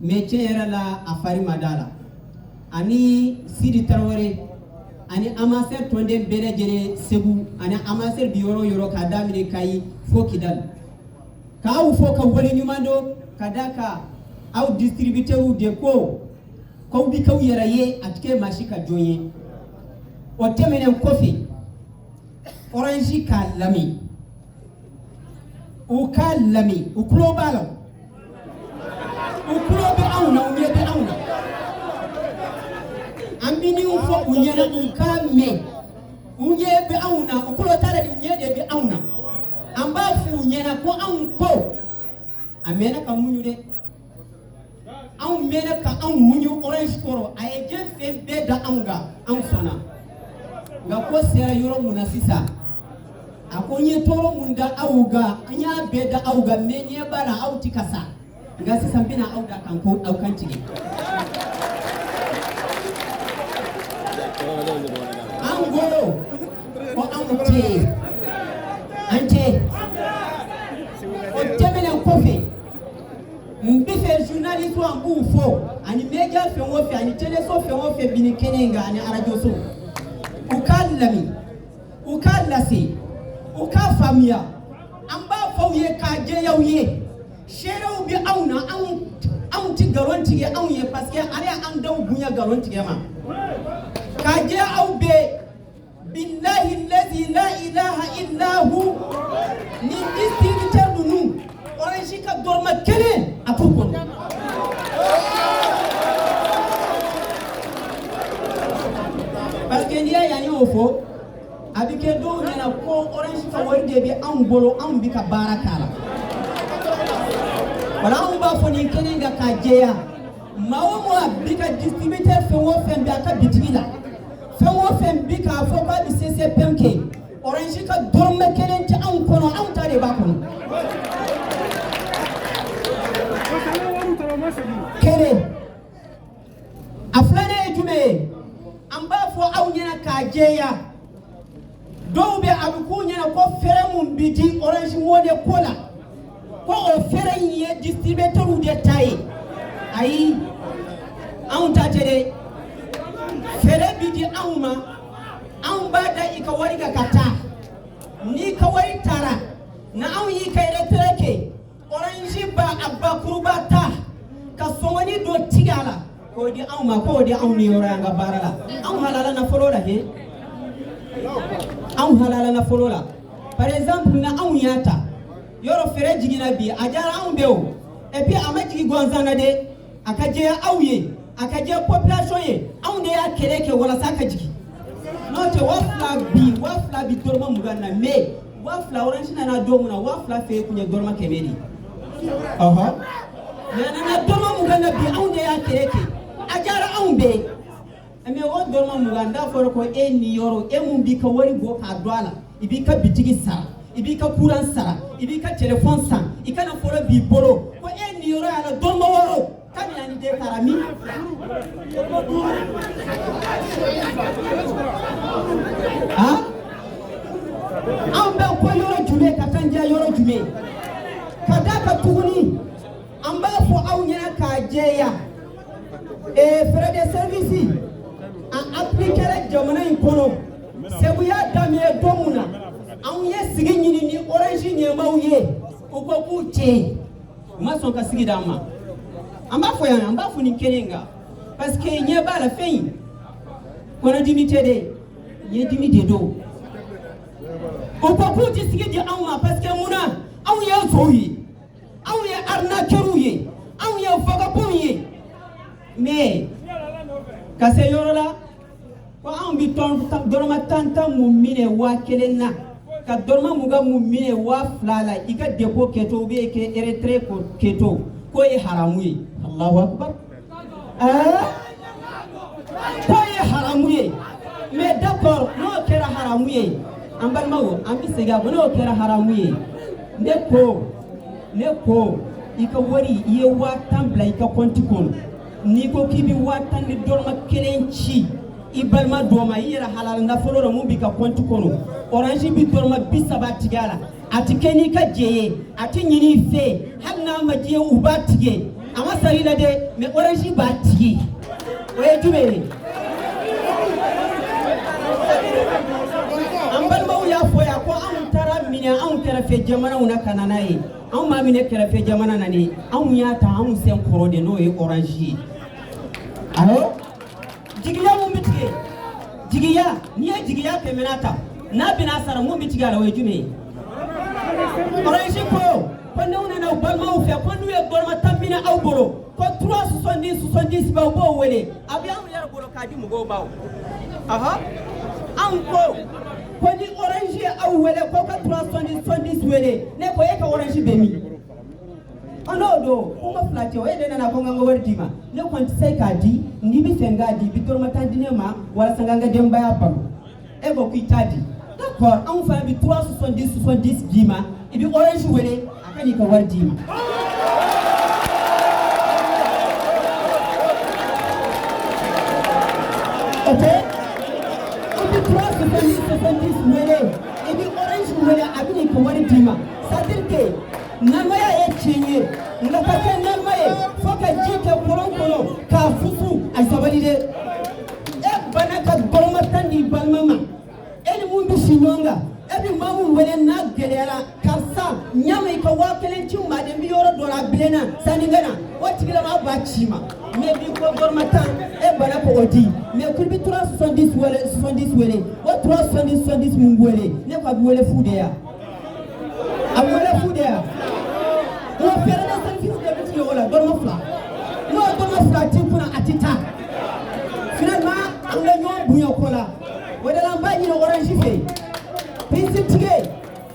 me che era la afari madala ani Sidi Traoré ani amaser tonde bele jele segu ani amaser biyoro yoro ka damine kai fo kidal ka aw fo ka wali nyumando kadaka aw distributeur de ko bi kaw yaraye atike mashika joye o temenen kofi orange ka lami o ka lami o global o globe awna o yebe awna ambini o fo o nyena o ka me o yebe awna o kulo tare di nyede be awna amba fu nyena ko an ko amena ka munyude an mena ka an munyu orange koro ay je fe be da anga an sona nga ko sera yoro muna sisa akonye toro munda auga anya be da auga menye bana auti kasa nga sisa bina auda kan ko au kan tigi an goro ko ante o temene kofi mbife journaliste wa mbufo ani media fe wofi ani tele so fe wofi bini kenenga ani arajo so ukallami ukallasi ukafamia amba fawye ka je yawye shero bi auna an ti garanti ge awye parce que ari an daw bunya garanti ge ma ka je awbe billahi alladhi la ilaha illa hu ni distributeur dunu orange ka dorma kene atukon parce que ndiya yani ofo abike do nyana ko orange ka worde be an bolo an bika barakala wala an ba foni kene nga ka jeya mawo mo abika distributeur fe wo fe be aka bitigila fe wo fe bika fo ba bi cc penke orange ka dorma kene ti an kono an tare ba kono kene aflane jume amba fo aw nyana ka jeya do be abuku nyana ko fere mum bidi orange mode kola ko o fere ye distributeur ou de taille ayi an ta tere fere bidi awma an bada ika wari ga kata ni ka wari tara na an yi kai retreke orange ba abba kuruba ta ka songoni do tigala ko di awma ko di awni yoranga barala an halala na folola he an halala na folola par exemple na an yata yoro fere jigina bi ajara an bewo et puis amati gonzanga de akaje awye akaje population ye an de ya kereke wala saka jigi no te wafla bi dorma mugana me wafla orange na domuna wafla fe kunya dorma kemedi aha na dorma mugana bi an de ya kereke ajara an be ame o dorma muganda foro ko eni yoro mun bi ka wari go ka dwala ibi ka bitigi sara ibi ka kuran sara ibi ka telephone san ikana foro bi boro ko eni yoro ala dorma woro kani ani de karami ha ambe ko yoro jume katanja yoro jume kadaka tuguni amba fo awnya ka jeya frais de service en appliquer la jamana in kono sebu ya damé domuna an ye sigi nyini ni orange ni mawye ko ko kuche mason ka sigi dama amba fo ni kelenga parce que nye ba la fin kono dimité de nye dimité do ko ko kuche sigi di anma parce que muna an ye soyi anw ye arnaqueur ye anw ye vagabond ye mais ka se yɔrɔ la ko anw bi dɔrɔmɛ 10 mun minɛ 1000 na ka dɔrɔmɛ 20 mun minɛ 2000 la i ka dépôt kɛtɔ ou bien ke retrait kɛtɔ ko ye haramu ye Allahu akbar ko ye haramu ye mais d'accord n'o kɛra haramu ye an balimaw an bi segin a kɔ n'o kɛra haramu ye ne ko i ka wari i ye 1000 bila i ka compte kɔnɔ n'i ko k'i bi 1000 ni dɔrɔmɛ 1 ci i balima dɔ ma i yɛrɛ halala nafolo dɔ mun b'i ka compte kɔnɔ orange bi dɔrɔmɛ 30 tigɛ a la a ti kɛ n'i ka jɛ ye a ti ɲini i fɛ hali n'a ma diɲɛ u b'a tigɛ a ma sara i la dɛ mais orange b'a tigɛ o ye jumɛn ye an balimaw y'a fɔ yan ko anw taara minɛ anw kɛrɛfɛ jamanaw na ka na n'a ye anw m'a minɛ kɛrɛfɛ jamana na ni anw y'a ta anw sen kɔrɔ de n'o ye orange ye awɔ jigiya mun bɛ tigɛ jigiya n'i ye jigiya 100 ta n'a bɛna sara mun bɛ tigɛ a la o ye jumɛn ye orange ko n'aw nana balimaw fɛ ko n'u ye dɔrɔmɛ 10 minɛ aw bolo ko 370 b'aw b'o wele a bɛ anw yɛrɛ bolo k'a di mɔgɔw ma anw ko ni orange ye aw wele ko ka 370 wele ne ko e ka orange bɛ min n'o don ko n ka fila cɛ o ye ne nana ko n ka wari d'i ma ne kɔni tɛ se k'a di n'i bɛ fɛ n k'a di i bɛ dɔrɔmɛ 10 di ne ma walasa n ka n ka denbaya balo e ko k'i t'a di d'accord anw fana bɛ 370 d'i ma i bɛ orange wele a ka n'i ka wari d'i ma. ok i bɛ 370 wele i bɛ orange wele a bɛ n'i ka wari d'i ma c'est-à-dire que namaya ye tiɲɛ ye nka ka kɛ nama ye fo ka ji kɛ kɔlɔn kɔnɔ k'a fusu a sabali dɛ e bana ka dɔrɔmɛ 10 di balima ma e ni mun bɛ si ɲɔgɔn kan e bɛ maa min wele n'a gɛlɛyara karisa ɲama i ka 1000 ci maaden bɛ yɔrɔ dɔ la a bilenna sanni ka na o tigilama b'a ci ma mais bi ko dɔrɔmɛ 10 e bana ko o di mais k'i bɛ 370 wele o 370 mun wele ne ko a bɛ wele fu de ya a bɛ wele fu de ya. o fɛrɛ na service de bɛ tigɛ o la dɔrɔmɛ 2 n'o dɔrɔmɛ 2 t'i kunna a tɛ taa finalement an bɛ ɲɔgɔn bonya ko la o de la n b'a ɲini orange fɛ pisi tigɛ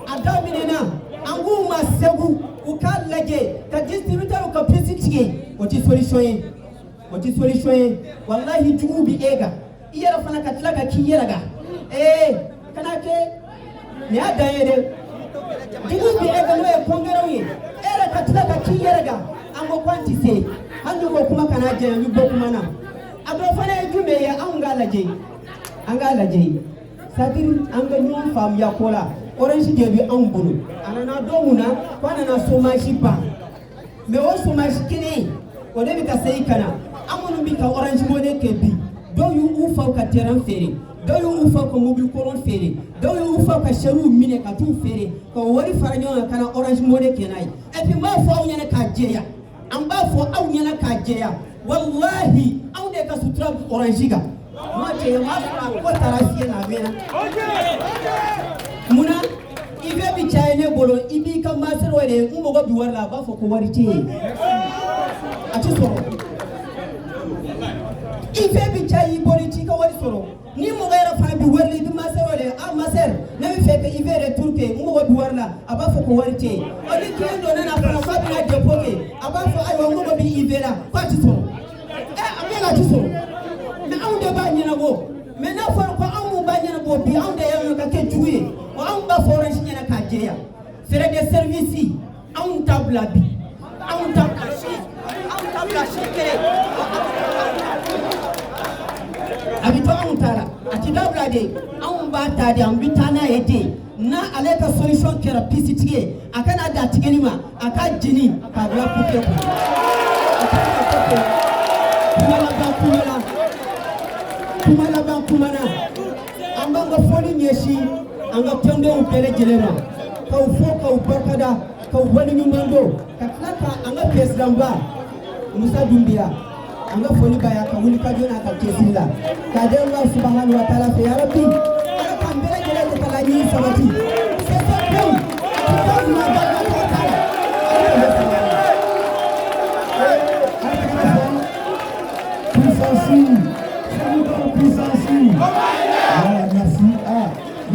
a daminɛna an k'u ma segu u k'a lajɛ ka distributeur ka pisi tigɛ o tɛ solution ye o tɛ solution ye walahi jugu bɛ e kan i yɛrɛ fana ka tila ka k'i yɛrɛ kan kana kɛ nin y'a dan ye dɛ jugu bɛ e kan n'o ye kɔnkɛrɛw ye e yɛrɛ ka tila ka k'i yɛrɛ kan an ko k'an tɛ se hali n'u ko kuma kana jɛn n bɛ bɔ kuma na a dɔ fana ye jumɛn ye anw k'a lajɛ an k'a lajɛ c'est-à-dire an ka ɲɔgɔn faamuya ko la orange de bɛ anw bolo a nana don mun na ko a nana chômage ban mais o chômage kelen o de bɛ ka segin ka na an minnu bɛ ka orange money kɛ bi dɔw y'u faw ka terrain feere dɔw y'u faw ka mobile kɔrɔ feere dɔw y'u faw ka sɛriw minɛ ka t'u feere ka wari fara ɲɔgɔn kan ka na orange money kɛ n'a ye et puis n b'a fɔ aw ɲɛna k'a jɛya an b'a fɔ aw ɲɛna k'a jɛya walahi anw de ka sutura orange kan n'o tɛ n b'a fɔ a ko taara fiɲɛ na a mɛnna munna i bɛ bi caya ne bolo i b'i ka master wele n mago bɛ wari la a b'a fɔ ko wari tɛ yen a tɛ sɔrɔ i bɛ bi caya i bolo i t'i ka wari sɔrɔ ni mɔgɔ yɛrɛ fana bɛ wari la i bɛ master wele a master ne bɛ fɛ ka i bɛ retour kɛ n mago bɛ wari la a b'a fɔ ko wari tɛ yen ɔ ni client dɔ nana fana k'a bɛna dépôt kɛ a b'a fɔ ayiwa n mago bɛ i bɛ la k'a tɛ sɔrɔ a bɛ ka tɛ sɔrɔ mais anw de b'a ɲɛnabɔ mais n'a fɔra ko anw mun b'a ɲɛnabɔ bi anw de y'anw ka kɛ jugu ye wa anw b'a fɔ orange ɲɛna k'a jɛya frais de service anw t'a bila bi anw t'a bila si kelen a bɛ to anw ta la a tɛ dabila de anw b'a ta de an bɛ taa n'a ye de n'a ale ka solution kɛra pisi tigi ye a kana da tigɛli ma a ka jeni k'a bila popier kɔnɔ a ka na popier kuma laban kuma na an b'an ka fɔli ɲɛsin an ka tɔndenw bɛɛ lajɛlen ma k'aw fɔ k'aw barikada k'aw waleɲuman don ka tila ka an ka président ba Musa Dumbiya an ka foli b'a ye a ka wuli ka jɔ n'a ka cɛsiri la k'a di Allah subahanahu wa taala fɛ ya Rabbi ala k'an bɛɛ lajɛlen de ka laɲini sabati c'est ça pewu a tɛ taa ɲuman ba la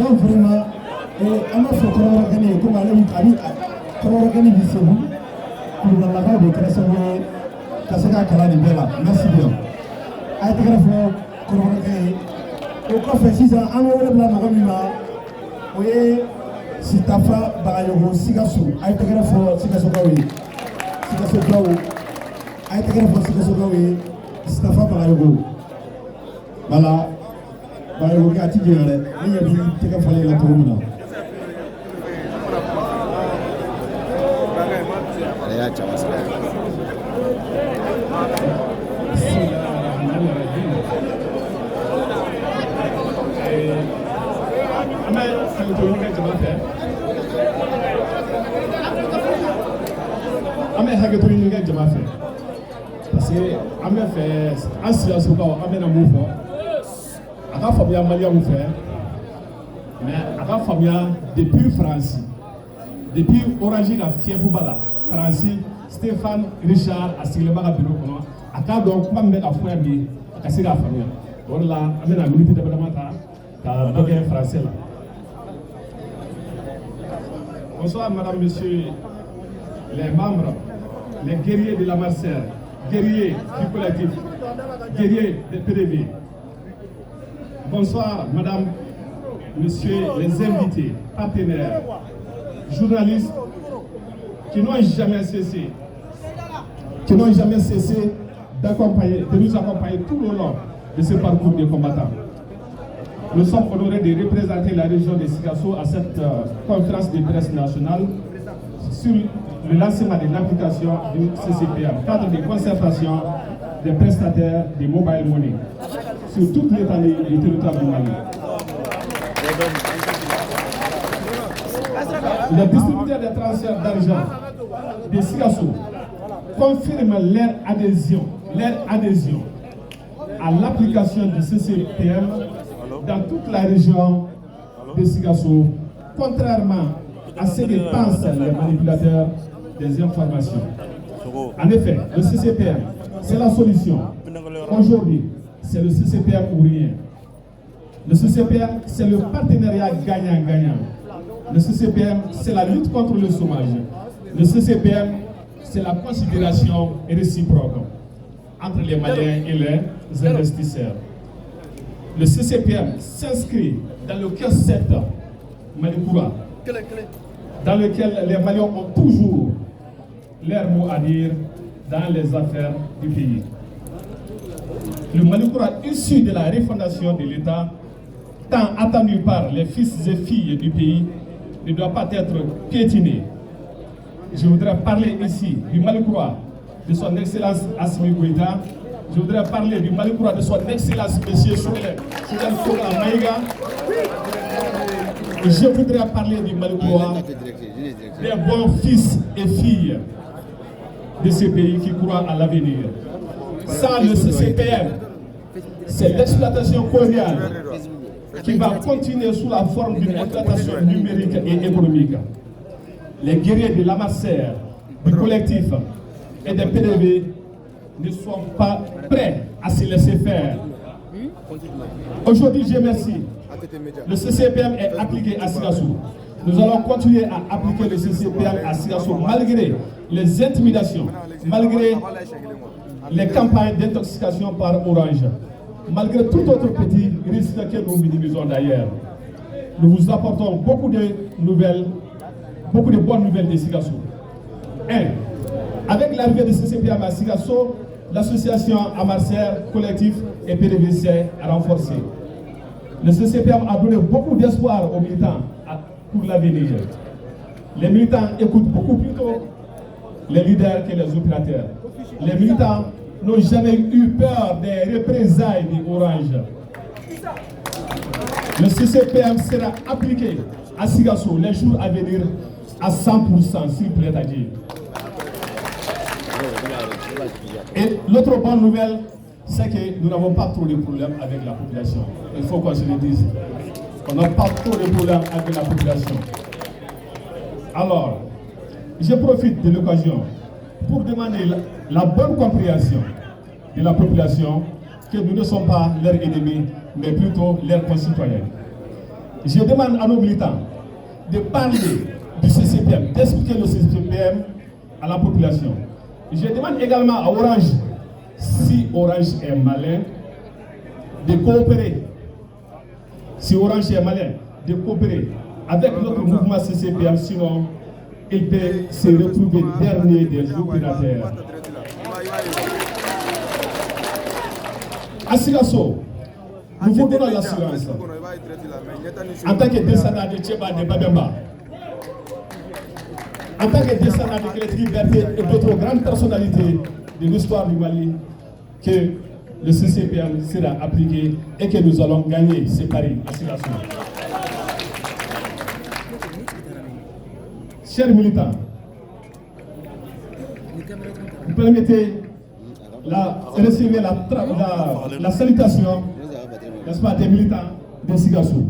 Donc vraiment, an b'a fɔ kɔrɔbɔrɔkɛni ye komi ale kɔrɔbɔrɔkɛni bi segu kulubalilakaw de kɛra sababu ye ka se ka kalan nin bɛɛ la merci bien a ye tɛgɛrɛ fɔ kɔrɔbɔrɔkɛ ye o kɔfɛ sisan an bɛ wele bila mɔgɔ min ma o ye Sitafa Bagayogo Sikaso a ye tɛgɛrɛ fɔ Sikasokaw ye Sikasokaw a ye tɛgɛrɛ fɔ Sikasokaw ye Sitafa Bagayogo voilà Bagayogo kɛ a ti jɛya dɛ ne ɲɛ bi tɛgɛ falen la cogo min na. An bɛ hakɛto ɲini kɛ jama fɛ parce que an bɛ fɛ an Sikasokaw an bɛna mun fɔ a ka faamuya maliyɛnw fɛ mais a ka faamuya depuis Faransi depuis Orange ka fiɛfuba la Faransi Stéphane Richard a sigilen b'a ka bureau kɔnɔ a k'a dɔn kuma min bɛ ka fɔ yan bi a ka se k'a faamuya o de la an bɛna minute dama dama ta ka dɔ kɛ français la. Bonsoir madame, monsieur, les membres, les guerriers de la Marseille, guerriers du collectif, guerriers des PDV. Bonsoir madame, monsieur, les invités, partenaires, journalistes qui n'ont jamais cessé d'accompagner, de nous accompagner tout le long de ce parcours de combattants. Nous sommes honorés de représenter la région de Sikasso à cette conférence de presse nationale sur le lancement de l'application du CCPM, cadre de concertation des prestataires de mobile money sur toute l'étendue du territoire du Mali. Les distributeurs de transferts d'argent de Sikasso confirment leur adhésion à l'application du CCPM dans toute la région de Sikasso, contrairement à ce que pensent les manipulateurs des informations. En effet, le CCPM, c'est la solution. Aujourd'hui, c'est le CCPM ou rien. Le CCPM, c'est le partenariat gagnant-gagnant. Le CCPM, c'est la lutte contre le chômage. Le CCPM, c'est la considération réciproque entre les Maliens et les investisseurs. Le CCPM s'inscrit dans le cœur secteur Malikoura, dans lequel les Maliens ont toujours leur mot à dire dans les affaires du pays. Le Malikoura, issu de la refondation de l'État, tant attendu par les fils et filles du pays, ne doit pas être piétiné. Je voudrais parler ici du Malikoura, de son Excellence Assimi Goïta. Je voudrais parler du Malikoura de son Excellence Monsieur Souley Maïga. Et je voudrais parler du Malikoura des bons fils et filles de ce pays qui croient à l'avenir. Sans le CCPM, c'est l'exploitation coloniale qui va continuer sous la forme d'une exploitation numérique et économique. Les guerriers de la Marseille, du collectif et des PDV ne sont pas prêts à se laisser faire. Aujourd'hui, je remercie. Le CCPM est appliqué à Sikasso. Nous allons continuer à appliquer le CCPM à Sikasso malgré les intimidations, malgré les campagnes d'intoxication par Orange, malgré tout autre petit risque que nous minimisons d'ailleurs. Nous vous apportons beaucoup de nouvelles, beaucoup de bonnes nouvelles de Sikasso. Avec l'arrivée de CCPM à Sikasso, l'association à Marseille, collectif et PDVC a renforcé. Le CCPM a donné beaucoup d'espoir aux militants pour l'avenir. Les militants écoutent beaucoup plutôt les leaders que les opérateurs. Les militants n'ont jamais eu peur des représailles d'Orange. Le CCPM sera appliqué à Sikasso les jours à venir à 100%, s'il plaît à dire. Et l'autre bonne nouvelle, c'est que nous n'avons pas trop de problèmes avec la population. Il faut qu'on se le dise. On n'a pas trop de problèmes avec la population. Alors, je profite de l'occasion pour demander la bonne compréhension de la population que nous ne sommes pas leurs ennemis, mais plutôt leurs concitoyens. Je demande à nos militants de parler du CCPM, d'expliquer le CCPM à la population. Je demande également à Orange, si Orange est malin, de coopérer. Si Orange est malin, de coopérer avec notre mouvement CCPM, sinon il peut se retrouver dernier des opérateurs. À Sigasso, nous vous donnons l'assurance. En tant que descendant de Tcheba de Babemba, en tant que descendant de Clétri Liberté et d'autres grandes personnalités de l'histoire du Mali, que le CCPM sera appliqué et que nous allons gagner ces paris à Sigasso. Chers militants, vous permettez de recevoir la salutation, n'est-ce pas, des militants de Sigasso.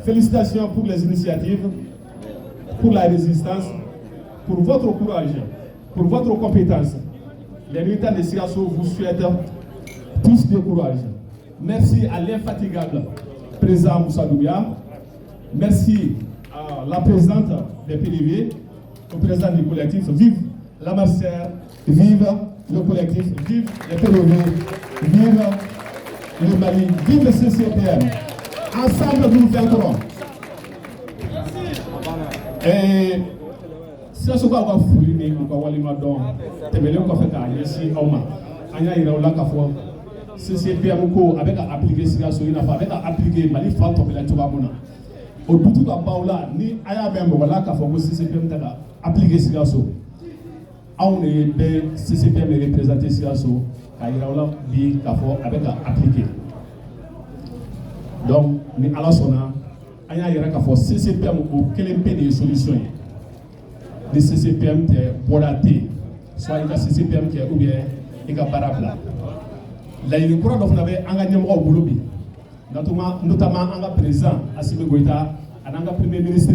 Félicitations pour les initiatives, pour la résistance, pour votre courage, pour votre compétence. Les militants de Sigasso vous souhaitent tous du courage. Merci à l'infatigable président Moussa Doumbia. Merci à la présidente des PDV, au président du collectif. Vive la Marseille, vive le collectif, vive les PDV, vive le Mali, vive le CCPM. Ensemble, nous vaincrons. Et si ce qu'on va fouiller, on va aller maintenant. Temelé on va faire carrière si on a. Anya ira ola kafo. CCPM ko avec à appliquer Sigasso, il n'a pas avec à appliquer Mali fa to bela tuba mona. Au bout de Paula, ni aya même voilà kafo CCPM ta appliquer Sigasso. On est bien CCPM représenté Sigasso, ira ola bi kafo avec à appliquer. Donc ni ala sona anya ira kafo CCPM ko kelen pe des solutions. Le CCPM est bodaté, soit il y a CCPM qui est ou bien il y a barabla. Là, il y a un programme qui a engagé au boulot, notamment en président Assimi Goïta, en premier ministre,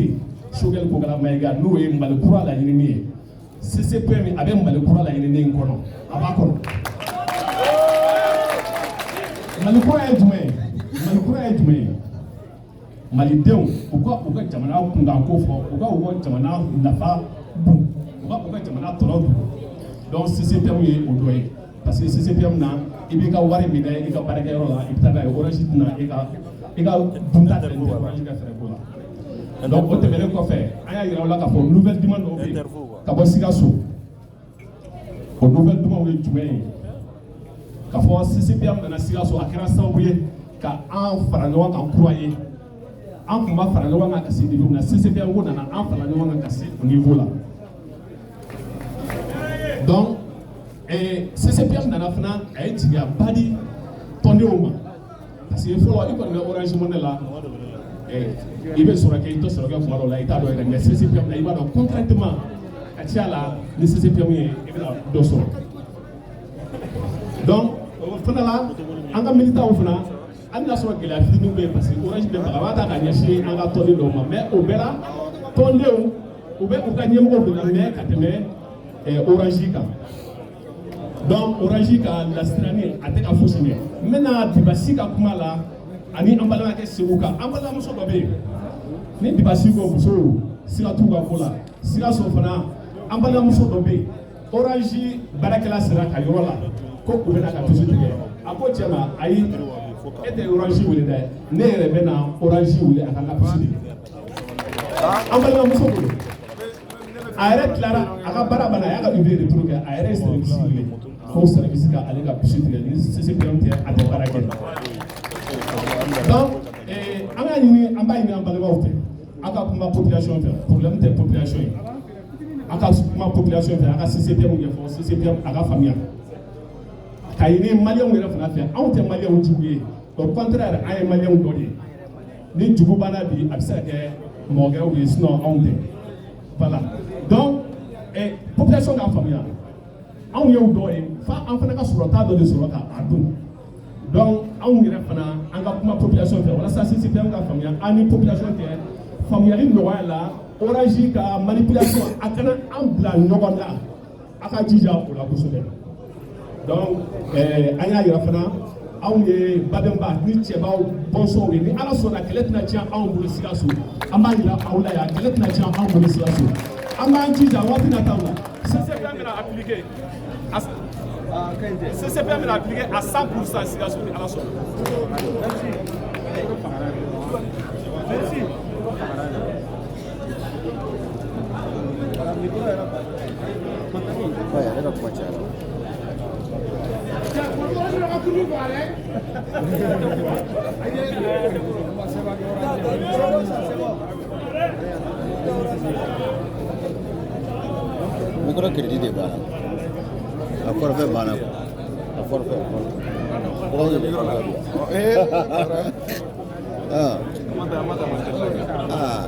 Choguel Kogala Maïga, nous et Malkoura la Yénémie. CCPM avec Malkoura la Yénémie Nkono, Abakon. Malkoura est doué. Malidéo, pourquoi Jamana Kundanko, pourquoi Jamana Nafa, pourquoi Jamana Tolod. Donc CCPM est au doigt. Parce que CCPM na, il y a un wari mida, il y a un barrière là, il y a un orange na, il y a un bunta de l'orange qui a fait quoi. Donc on te met quoi faire. Aya ira là qu'à une nouvelle demande au pays. Qu'à Sigasso. Une nouvelle demande au pays. Qu'à faire CCPM dans Sigasso à créer ça au pays. Qu'à en faranoa qu'en croyer. En combat faranoa qu'à casser des jours. CCPM on a en faranoa qu'à casser au niveau là. Donc et CCPM dans la FNA a été badi tourné au moins. Parce qu'il faut qu'il y ait un orange monnaie là. Il veut se recueillir, se recueillir pour la état de la CCPM. Il va donc concrètement à Tchala, le CCPM est dans le donc, là, en un militant au FNA, on a soit qu'il a fini parce que l'orange de Baravata a gagné un gâteau de l'homme. Mais au Bela, tourné au Bela, au gagné au de la mer, et Orangika. Donc, Orangika, la stranie, a été affoncée. Maintenant, Dibasika Kumala, Ani Ambalaka Seruka, Ambala Mosobabe, Ni Dibasiko Muso, Siratuga Kola, Sira Sofana, Ambala Mosobabe, Orangi, Barakela Seraka, Yola, Koko Benaka Tuzuke, Apochama, Aïe, était Orangi ou les Nere Bena, Orangi ou les Akanapusi. Ambala Mosobabe. Arrête Clara, Akabara Banaya, de trucs, arrête Serivisi, Faux Service à l'Éga Pussy, c'est à des Barakel. Donc, en bas, il y a un balai ma population, problème de population. Ma population, à CCPM, CCPM, à la famille. Quand il y a un malien, on a fait un malien au Djoubé. Au contraire, un malien au Dodi. Les Djoubana dit, absurde, Morgan, ou sinon, on dit. Voilà. Donc, population de la famille. On y a un doigt, on fait un surota de surota à tout. Donc, on y a une population, voilà, ça c'est bien la famille. On a une population qui est familiale, là, orangique, manipulation, à un blanc, à Kadija pour la boussole. Donc, on y a une anw ye babɛnba ni cɛbaw bɔnsɔnw ye ni ala sɔnna kɛlɛ tɛna tiɲɛ anw bolo Sikaso an b'a yira aw la yan kɛlɛ tɛna tiɲɛ anw bolo Sikaso an b'an jija waati nataw la CCP bɛna appliquer CCP bɛna appliquer à 100% Sikaso ni ala sɔnna. Merci. Ouais, elle est là pour moi. Micro crédit de bala. A forfait bala. A forfait. Ah. Ah.